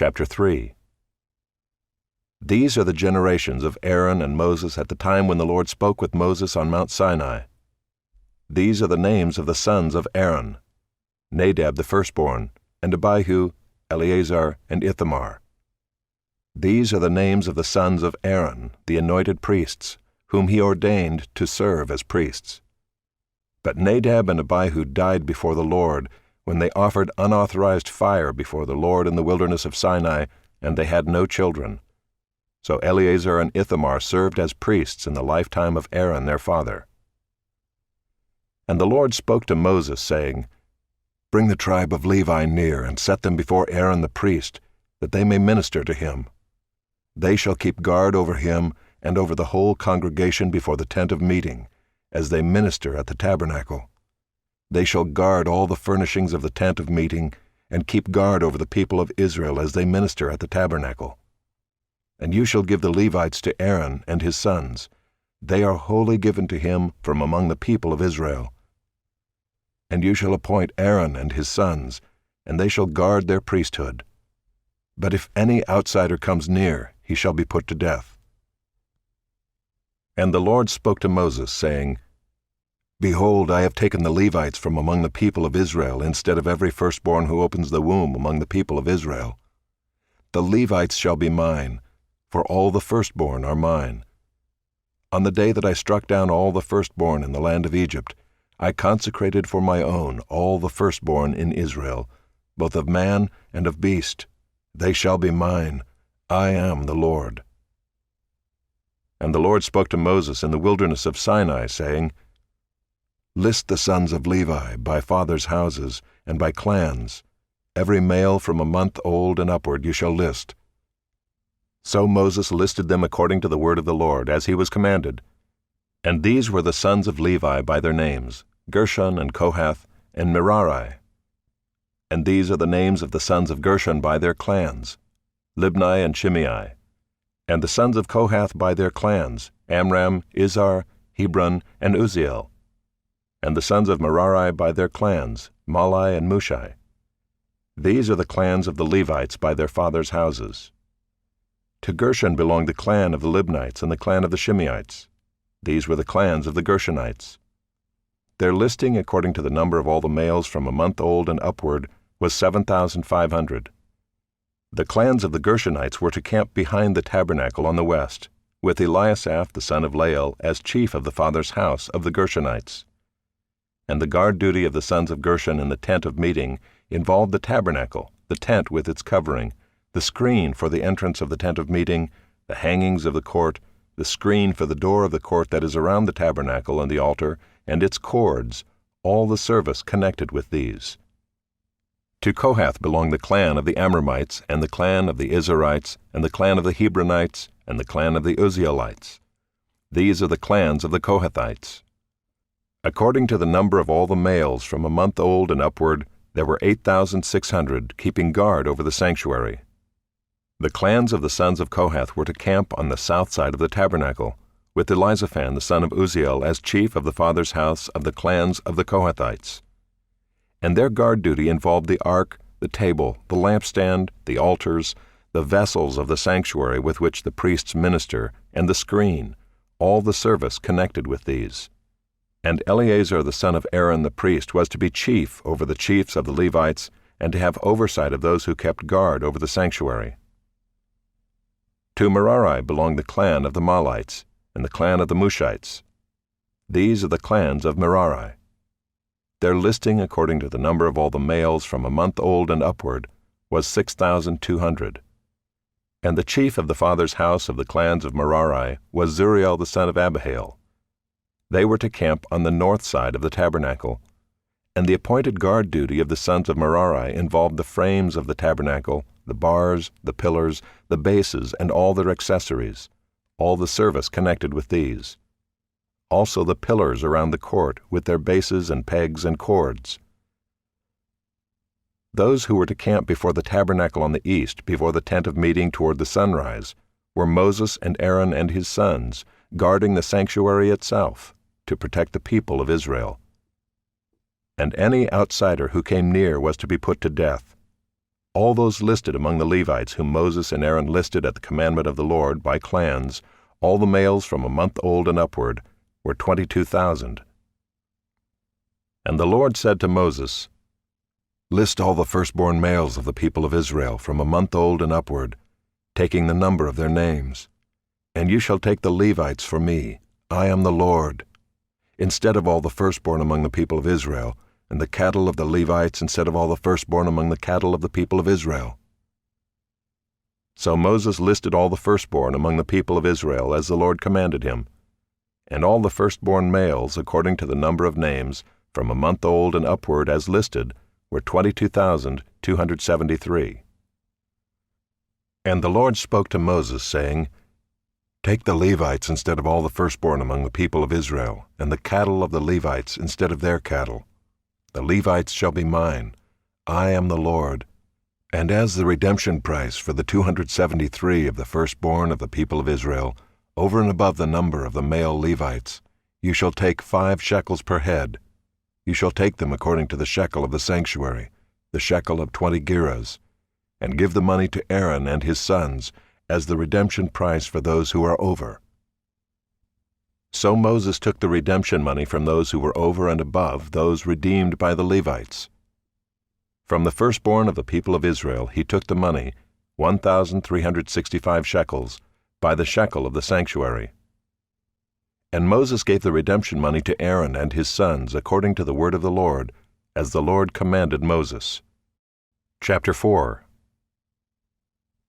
Chapter 3. These are the generations of Aaron and Moses at the time when the Lord spoke with Moses on Mount Sinai. These are the names of the sons of Aaron: Nadab the firstborn, and Abihu, Eleazar, and Ithamar. These are the names of the sons of Aaron, the anointed priests, whom he ordained to serve as priests. But Nadab and Abihu died before the Lord when they offered unauthorized fire before the Lord in the wilderness of Sinai, and they had no children. So Eleazar and Ithamar served as priests in the lifetime of Aaron their father. And the Lord spoke to Moses, saying, "Bring the tribe of Levi near, and set them before Aaron the priest, that they may minister to him. They shall keep guard over him and over the whole congregation before the tent of meeting, as they minister at the tabernacle. They shall guard all the furnishings of the tent of meeting, and keep guard over the people of Israel as they minister at the tabernacle. And you shall give the Levites to Aaron and his sons. They are wholly given to him from among the people of Israel. And you shall appoint Aaron and his sons, and they shall guard their priesthood. But if any outsider comes near, he shall be put to death." And the Lord spoke to Moses, saying, "Behold, I have taken the Levites from among the people of Israel instead of every firstborn who opens the womb among the people of Israel. The Levites shall be mine, for all the firstborn are mine. On the day that I struck down all the firstborn in the land of Egypt, I consecrated for my own all the firstborn in Israel, both of man and of beast. They shall be mine. I am the Lord." And the Lord spoke to Moses in the wilderness of Sinai, saying, "List the sons of Levi by fathers' houses and by clans. Every male from a month old and upward you shall list." So Moses listed them according to the word of the Lord, as he was commanded. And these were the sons of Levi by their names: Gershon and Kohath and Merari. And these are the names of the sons of Gershon by their clans: Libni and Shimei. And the sons of Kohath by their clans: Amram, Izhar, Hebron, and Uzziel. And the sons of Merari by their clans: Mahli and Mushi. These are the clans of the Levites by their fathers' houses. To Gershon belonged the clan of the Libnites and the clan of the Shimeites. These were the clans of the Gershonites. Their listing according to the number of all the males from a month old and upward was 7,500. The clans of the Gershonites were to camp behind the tabernacle on the west, with Eliasaph the son of Lael as chief of the father's house of the Gershonites. And the guard duty of the sons of Gershon in the tent of meeting involved the tabernacle, the tent with its covering, the screen for the entrance of the tent of meeting, the hangings of the court, the screen for the door of the court that is around the tabernacle and the altar, and its cords, all the service connected with these. To Kohath belonged the clan of the Amramites, and the clan of the Izharites, and the clan of the Hebronites, and the clan of the Uzzielites. These are the clans of the Kohathites. According to the number of all the males from a month old and upward, there were 8,600 keeping guard over the sanctuary. The clans of the sons of Kohath were to camp on the south side of the tabernacle, with Elizaphan the son of Uzziel as chief of the father's house of the clans of the Kohathites. And their guard duty involved the ark, the table, the lampstand, the altars, the vessels of the sanctuary with which the priests minister, and the screen, all the service connected with these. And Eleazar the son of Aaron the priest was to be chief over the chiefs of the Levites, and to have oversight of those who kept guard over the sanctuary. To Merari belonged the clan of the Mahlites, and the clan of the Mushites. These are the clans of Merari. Their listing according to the number of all the males from a month old and upward was 6,200. And the chief of the father's house of the clans of Merari was Zuriel the son of Abihail. They were to camp on the north side of the tabernacle, and the appointed guard duty of the sons of Merari involved the frames of the tabernacle, the bars, the pillars, the bases, and all their accessories, all the service connected with these. Also the pillars around the court with their bases and pegs and cords. Those who were to camp before the tabernacle on the east, before the tent of meeting toward the sunrise, were Moses and Aaron and his sons, guarding the sanctuary itself, to protect the people of Israel. And any outsider who came near was to be put to death. All those listed among the Levites whom Moses and Aaron listed at the commandment of the Lord by clans, all the males from a month old and upward, were 22,000. And the Lord said to Moses, List all the firstborn males of the people of Israel from a month old and upward, taking the number of their names. And you shall take the Levites for me. I am the Lord. Instead of all the firstborn among the people of Israel, and the cattle of the Levites instead of all the firstborn among the cattle of the people of Israel. So Moses listed all the firstborn among the people of Israel as the Lord commanded him, and all the firstborn males according to the number of names, from a month old and upward as listed, were 22,273. And the Lord spoke to Moses, saying, Take the Levites instead of all the firstborn among the people of Israel, and the cattle of the Levites instead of their cattle. The Levites shall be mine. I am the Lord. And as the redemption price for the 273 of the firstborn of the people of Israel, over and above the number of the male Levites, you shall take 5 shekels per head. You shall take them according to the shekel of the sanctuary, the shekel of 20 gerahs, and give the money to Aaron and his sons as the redemption price for those who are over. So Moses took the redemption money from those who were over and above those redeemed by the Levites. From the firstborn of the people of Israel he took the money, 1,365 shekels, by the shekel of the sanctuary. And Moses gave the redemption money to Aaron and his sons according to the word of the Lord, as the Lord commanded Moses. Chapter 4.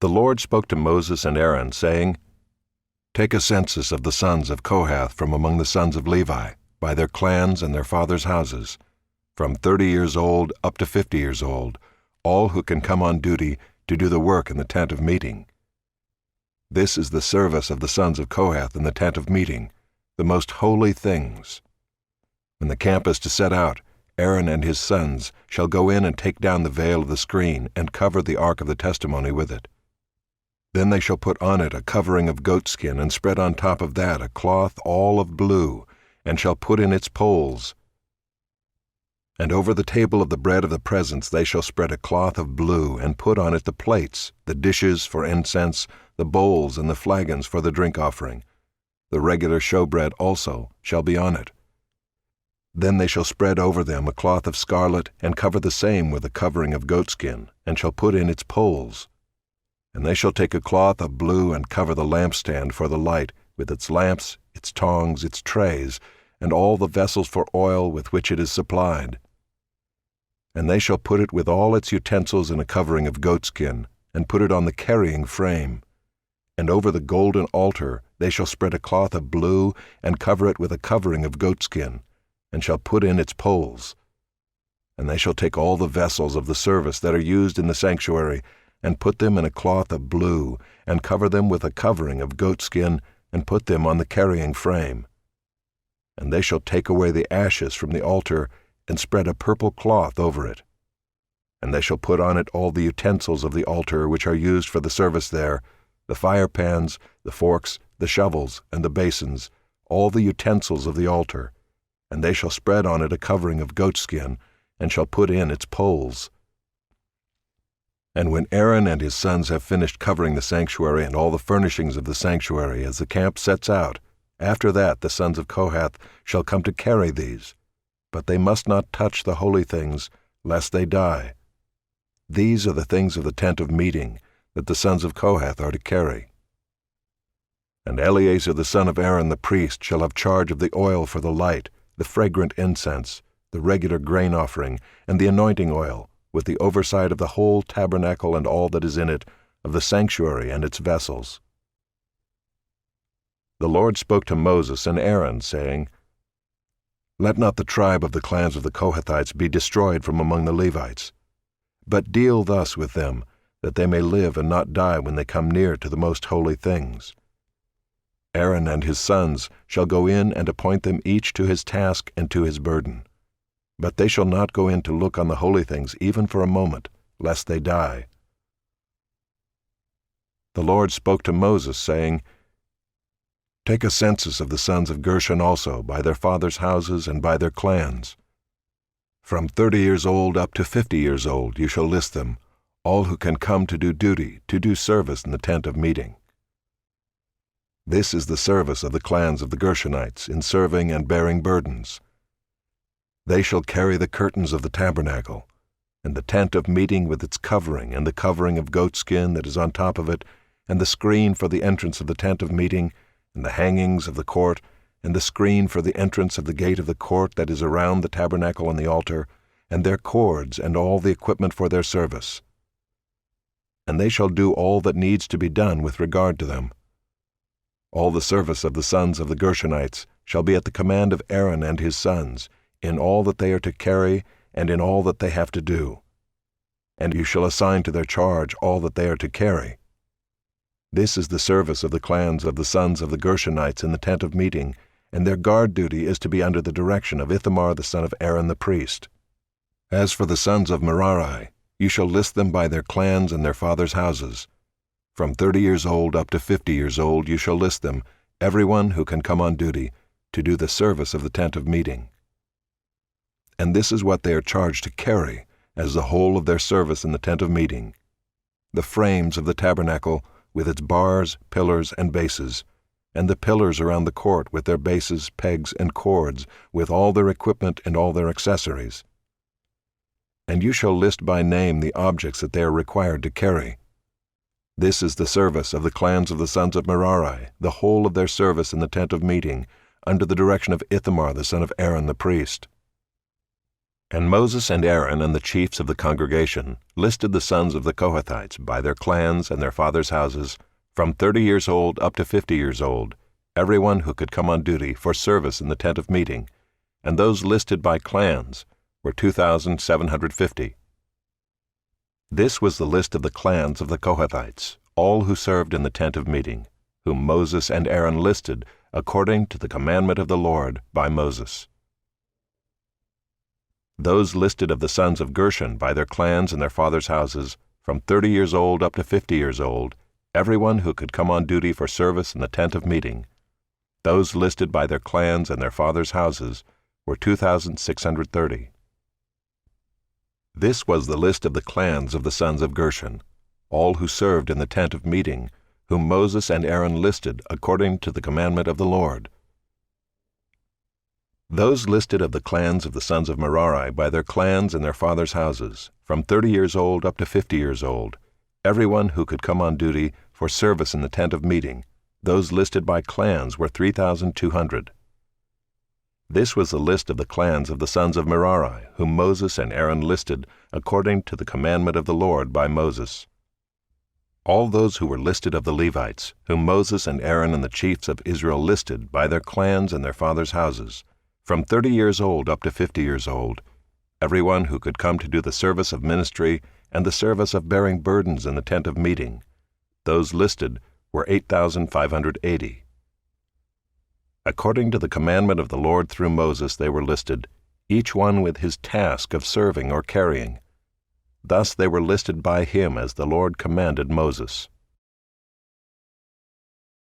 The Lord spoke to Moses and Aaron, saying, Take a census of the sons of Kohath from among the sons of Levi, by their clans and their fathers' houses, from 30 years old up to 50 years old, all who can come on duty to do the work in the tent of meeting. This is the service of the sons of Kohath in the tent of meeting, the most holy things. When the camp is to set out, Aaron and his sons shall go in and take down the veil of the screen and cover the ark of the testimony with it. Then they shall put on it a covering of goatskin, and spread on top of that a cloth all of blue, and shall put in its poles. And over the table of the bread of the presence they shall spread a cloth of blue, and put on it the plates, the dishes for incense, the bowls and the flagons for the drink offering. The regular showbread also shall be on it. Then they shall spread over them a cloth of scarlet, and cover the same with a covering of goatskin, and shall put in its poles. And they shall take a cloth of blue and cover the lampstand for the light, with its lamps, its tongs, its trays, and all the vessels for oil with which it is supplied. And they shall put it with all its utensils in a covering of goatskin, and put it on the carrying frame. And over the golden altar they shall spread a cloth of blue, and cover it with a covering of goatskin, and shall put in its poles. And they shall take all the vessels of the service that are used in the sanctuary, and put them in a cloth of blue, and cover them with a covering of goatskin, and put them on the carrying frame. And they shall take away the ashes from the altar, and spread a purple cloth over it. And they shall put on it all the utensils of the altar which are used for the service there, the fire pans, the forks, the shovels, and the basins, all the utensils of the altar. And they shall spread on it a covering of goatskin, and shall put in its poles. And when Aaron and his sons have finished covering the sanctuary and all the furnishings of the sanctuary as the camp sets out, after that the sons of Kohath shall come to carry these. But they must not touch the holy things, lest they die. These are the things of the tent of meeting, that the sons of Kohath are to carry. And Eleazar the son of Aaron the priest shall have charge of the oil for the light, the fragrant incense, the regular grain offering, and the anointing oil, with the oversight of the whole tabernacle and all that is in it, of the sanctuary and its vessels. The Lord spoke to Moses and Aaron, saying, Let not the tribe of the clans of the Kohathites be destroyed from among the Levites, but deal thus with them, that they may live and not die when they come near to the most holy things. Aaron and his sons shall go in and appoint them each to his task and to his burden. But they shall not go in to look on the holy things even for a moment, lest they die. The Lord spoke to Moses, saying, Take a census of the sons of Gershon also, by their fathers' houses and by their clans. From 30 years old up to 50 years old you shall list them, all who can come to do duty, to do service in the tent of meeting. This is the service of the clans of the Gershonites in serving and bearing burdens. They shall carry the curtains of the tabernacle, and the tent of meeting with its covering, and the covering of goatskin that is on top of it, and the screen for the entrance of the tent of meeting, and the hangings of the court, and the screen for the entrance of the gate of the court that is around the tabernacle and the altar, and their cords, and all the equipment for their service. And they shall do all that needs to be done with regard to them. All the service of the sons of the Gershonites shall be at the command of Aaron and his sons, in all that they are to carry, and in all that they have to do. And you shall assign to their charge all that they are to carry. This is the service of the clans of the sons of the Gershonites in the tent of meeting, and their guard duty is to be under the direction of Ithamar the son of Aaron the priest. As for the sons of Merari, you shall list them by their clans and their fathers' houses. From 30 years old up to 50 years old you shall list them, everyone who can come on duty, to do the service of the tent of meeting. And this is what they are charged to carry, as the whole of their service in the tent of meeting: the frames of the tabernacle, with its bars, pillars, and bases, and the pillars around the court with their bases, pegs, and cords, with all their equipment and all their accessories. And you shall list by name the objects that they are required to carry. This is the service of the clans of the sons of Merari, the whole of their service in the tent of meeting, under the direction of Ithamar the son of Aaron the priest. And Moses and Aaron and the chiefs of the congregation listed the sons of the Kohathites by their clans and their fathers' houses, from 30 years old up to 50 years old, everyone who could come on duty for service in the tent of meeting, and those listed by clans were 2,750. This was the list of the clans of the Kohathites, all who served in the tent of meeting, whom Moses and Aaron listed according to the commandment of the Lord by Moses. Those listed of the sons of Gershon by their clans and their fathers' houses, from 30 years old up to 50 years old, everyone who could come on duty for service in the tent of meeting. Those listed by their clans and their fathers' houses were 2,630. This was the list of the clans of the sons of Gershon, all who served in the tent of meeting, whom Moses and Aaron listed according to the commandment of the Lord. Those listed of the clans of the sons of Merari by their clans and their fathers' houses, from 30 years old up to 50 years old, everyone who could come on duty for service in the tent of meeting, those listed by clans were 3,200. This was the list of the clans of the sons of Merari, whom Moses and Aaron listed according to the commandment of the Lord by Moses. All those who were listed of the Levites, whom Moses and Aaron and the chiefs of Israel listed by their clans and their fathers' houses, from 30 years old up to 50 years old, everyone who could come to do the service of ministry and the service of bearing burdens in the tent of meeting, those listed were 8,580. According to the commandment of the Lord through Moses they were listed, each one with his task of serving or carrying. Thus they were listed by him as the Lord commanded Moses.